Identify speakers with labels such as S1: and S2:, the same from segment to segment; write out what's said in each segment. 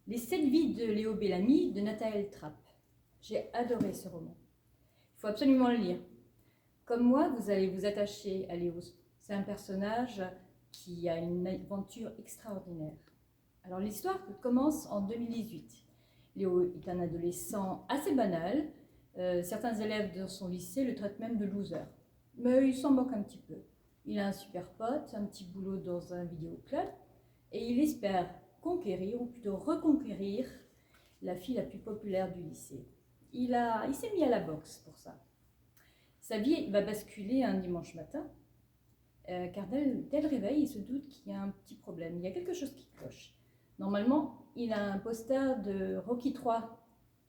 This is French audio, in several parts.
S1: Les 7 vies de Léo Bellamy de Nathanaël Trapp. J'ai adoré ce roman. Il faut absolument le lire. Comme moi, vous allez vous attacher à Léo. C'est un personnage qui a une aventure extraordinaire. Alors l'histoire commence en 2018. Léo est un adolescent assez banal. Certains élèves dans son lycée le traitent même de loser. Mais il s'en moque un petit peu. Il a un super pote, un petit boulot dans un vidéoclub, et il espère conquérir, ou plutôt reconquérir, la fille la plus populaire du lycée. Il s'est mis à la boxe pour ça. Sa vie va basculer un dimanche matin, car dès le réveil, il se doute qu'il y a un petit problème. Il y a quelque chose qui cloche. Normalement, il a un poster de Rocky III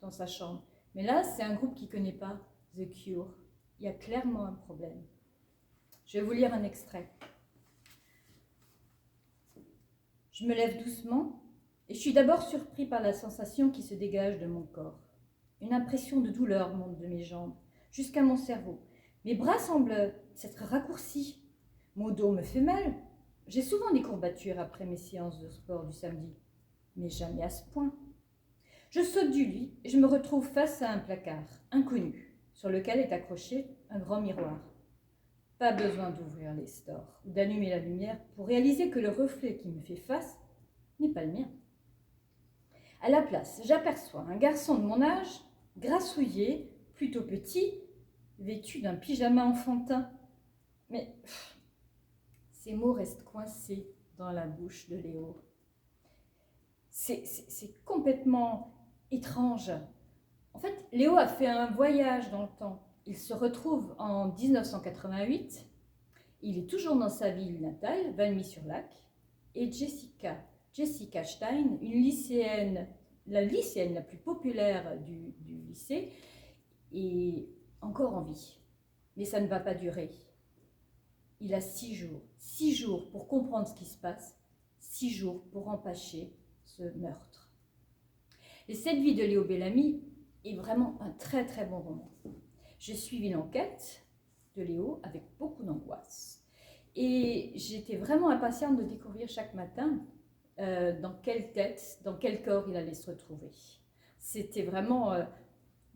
S1: dans sa chambre. Mais là, c'est un groupe qu'il ne connaît pas, The Cure. Il y a clairement un problème. Je vais vous lire un extrait. Je me lève doucement et je suis d'abord surpris par la sensation qui se dégage de mon corps. Une impression de douleur monte de mes jambes jusqu'à mon cerveau. Mes bras semblent s'être raccourcis. Mon dos me fait mal. J'ai souvent des courbatures après mes séances de sport du samedi, mais jamais à ce point. Je saute du lit et je me retrouve face à un placard inconnu sur lequel est accroché un grand miroir. Pas besoin d'ouvrir les stores ou d'allumer la lumière pour réaliser que le reflet qui me fait face n'est pas le mien. À la place, j'aperçois un garçon de mon âge, grassouillé, plutôt petit, vêtu d'un pyjama enfantin. Mais ces mots restent coincés dans la bouche de Léo. C'est complètement étrange. En fait, Léo a fait un voyage dans le temps. Il se retrouve en 1988. Il est toujours dans sa ville natale, Valmy-sur-Lac. Et Jessica Stein, une lycéenne, la lycéenne la plus populaire du lycée, est encore en vie. Mais ça ne va pas durer. Il a 6 jours pour comprendre ce qui se passe, 6 jours pour empêcher ce meurtre. Les 7 vies de Léo Bellamy est vraiment un très très bon roman. J'ai suivi l'enquête de Léo avec beaucoup d'angoisse. Et j'étais vraiment impatiente de découvrir chaque matin dans quelle tête, dans quel corps il allait se retrouver. C'était vraiment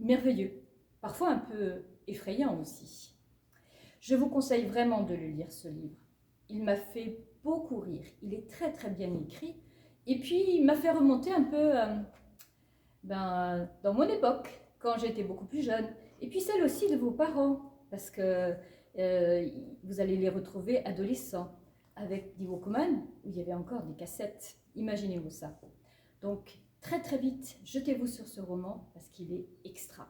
S1: merveilleux, parfois un peu effrayant aussi. Je vous conseille vraiment de le lire, ce livre. Il m'a fait beaucoup rire, il est très très bien écrit, et puis il m'a fait remonter un peu dans mon époque, quand j'étais beaucoup plus jeune, et puis celle aussi de vos parents, parce que vous allez les retrouver adolescents, avec des Walkman, où il y avait encore des cassettes. Imaginez-vous ça. Donc, très très vite, jetez-vous sur ce roman, parce qu'il est extra.